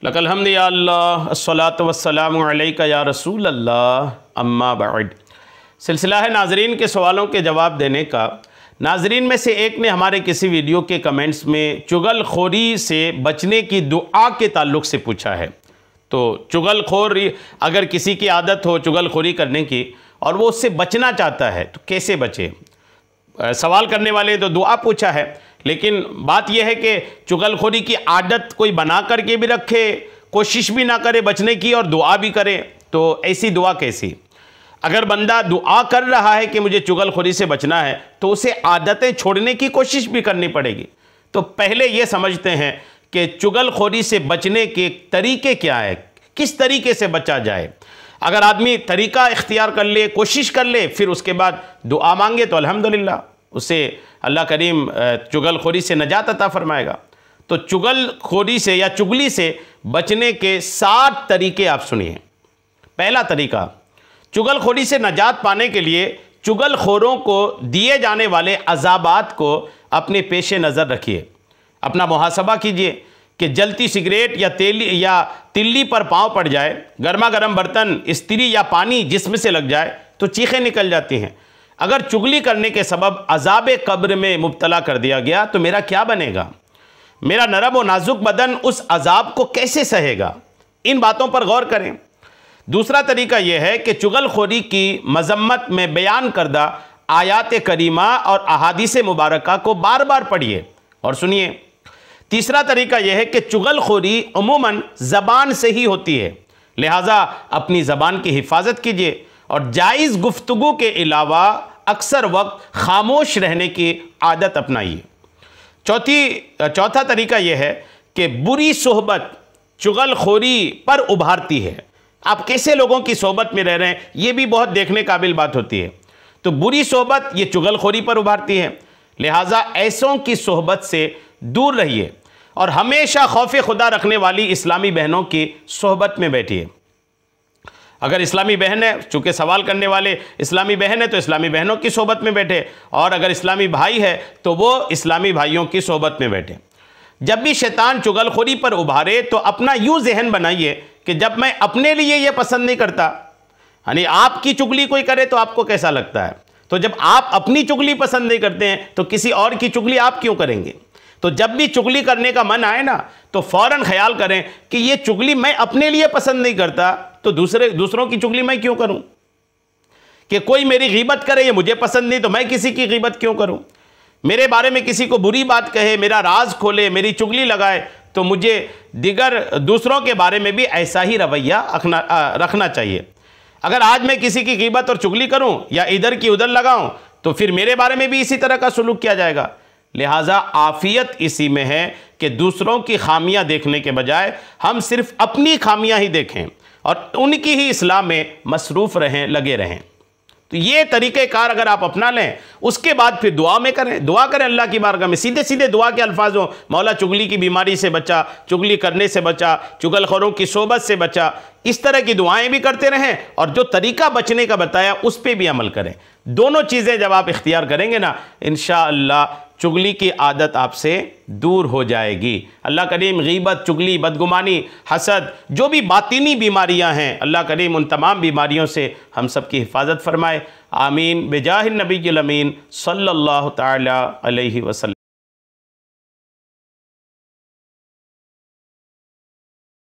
لک الحمد یا اللہ الصلاۃ والسلام علیک یا رسول اللہ اما بعد۔ سلسلہ ہے ناظرین کے سوالوں کے جواب دینے کا۔ ناظرین میں سے ایک نے ہمارے کسی ویڈیو کے کمنٹس میں چغل خوری سے بچنے کی دعا کے تعلق سے پوچھا ہے۔ تو چغل خوری اگر کسی کی عادت ہو چغل خوری کرنے کی اور وہ اس سے بچنا چاہتا ہے تو کیسے بچے؟ سوال کرنے والے تو دعا پوچھا ہے، لیکن بات یہ ہے کہ چغل خوری کی عادت کوئی بنا کر کے بھی رکھے، کوشش بھی نہ کرے بچنے کی اور دعا بھی کرے، تو ایسی دعا کیسی؟ اگر بندہ دعا کر رہا ہے کہ مجھے چغل خوری سے بچنا ہے تو اسے عادتیں چھوڑنے کی کوشش بھی کرنی پڑے گی۔ تو پہلے یہ سمجھتے ہیں کہ چغل خوری سے بچنے کے طریقے کیا ہے، کس طریقے سے بچا جائے۔ اگر آدمی طریقہ اختیار کر لے، کوشش کر لے، پھر اس کے بعد دعا مانگے تو الحمدللہ اسے اللہ کریم چغل خوری سے نجات عطا فرمائے گا۔ تو چغل خوری سے یا چغلی سے بچنے کے 7 طریقے آپ سنیے۔ پہلا طریقہ، چغل خوری سے نجات پانے کے لیے چغل خوروں کو دیے جانے والے عذابات کو اپنے پیش نظر رکھیے۔ اپنا محاسبہ کیجئے کہ جلتی سگریٹ یا تلی پر پاؤں پڑ جائے، گرما گرم برتن، استری یا پانی جسم سے لگ جائے تو چیخیں نکل جاتی ہیں۔ اگر چغلی کرنے کے سبب عذاب قبر میں مبتلا کر دیا گیا تو میرا کیا بنے گا؟ میرا نرم و نازک بدن اس عذاب کو کیسے سہے گا؟ ان باتوں پر غور کریں۔ دوسرا طریقہ یہ ہے کہ چغل خوری کی مذمت میں بیان کردہ آیات کریمہ اور احادیث مبارکہ کو بار بار پڑھیے اور سنیے۔ تیسرا طریقہ یہ ہے کہ چغل خوری عموماً زبان سے ہی ہوتی ہے، لہٰذا اپنی زبان کی حفاظت کیجیے اور جائز گفتگو کے علاوہ اکثر وقت خاموش رہنے کی عادت اپنائیے۔ چوتھا طریقہ یہ ہے کہ بری صحبت چغل خوری پر ابھارتی ہے۔ آپ کیسے لوگوں کی صحبت میں رہ رہے ہیں یہ بھی بہت دیکھنے قابل بات ہوتی ہے۔ تو بری صحبت یہ چغل خوری پر ابھارتی ہے، لہٰذا ایسوں کی صحبت سے دور رہیے اور ہمیشہ خوف خدا رکھنے والی اسلامی بہنوں کی صحبت میں بیٹھیے۔ اگر اسلامی بہن ہے، چونکہ سوال کرنے والے اسلامی بہن ہے تو اسلامی بہنوں کی صحبت میں بیٹھے، اور اگر اسلامی بھائی ہے تو وہ اسلامی بھائیوں کی صحبت میں بیٹھے۔ جب بھی شیطان چغل خوری پر ابھارے تو اپنا یوں ذہن بنائیے کہ جب میں اپنے لیے یہ پسند نہیں کرتا، یعنی آپ کی چغلی کوئی کرے تو آپ کو کیسا لگتا ہے؟ تو جب آپ اپنی چغلی پسند نہیں کرتے ہیں تو کسی اور کی چغلی آپ کیوں کریں گے؟ تو جب بھی چغلی کرنے کا من آئے نا تو فوراً خیال کریں کہ یہ چغلی میں اپنے لیے پسند نہیں کرتا تو دوسروں کی چغلی میں کیوں کروں؟ کہ کوئی میری غیبت کرے یہ مجھے پسند نہیں تو میں کسی کی غیبت کیوں کروں؟ میرے بارے میں کسی کو بری بات کہے، میرا راز کھولے، میری چغلی لگائے تو مجھے دوسروں کے بارے میں بھی ایسا ہی رویہ رکھنا چاہیے۔ اگر آج میں کسی کی غیبت اور چغلی کروں یا ادھر کی ادھر لگاؤں تو پھر میرے بارے میں بھی اسی طرح کا سلوک کیا جائے گا۔ لہٰذا عافیت اسی میں ہے کہ دوسروں کی خامیاں دیکھنے کے بجائے ہم صرف اپنی خامیاں ہی دیکھیں اور ان کی ہی اصلاح میں مصروف رہیں، لگے رہیں۔ تو یہ طریقہ کار اگر آپ اپنا لیں اس کے بعد پھر دعا کریں اللہ کی بارگاہ میں، سیدھے دعا کے الفاظ ہوں، مولا چغلی کی بیماری سے بچا، چغلی کرنے سے بچا، چغل خوروں کی صحبت سے بچا۔ اس طرح کی دعائیں بھی کرتے رہیں اور جو طریقہ بچنے کا بتایا اس پہ بھی عمل کریں۔ دونوں چیزیں جب آپ اختیار کریں گے نا انشاءاللہ چغلی کی عادت آپ سے دور ہو جائے گی۔ اللہ کریم غیبت، چغلی، بدگمانی، حسد، جو بھی باطنی بیماریاں ہیں اللہ کریم ان تمام بیماریوں سے ہم سب کی حفاظت فرمائے۔ آمین بجاہ النبی الامین صلی اللہ تعالی علیہ وسلم۔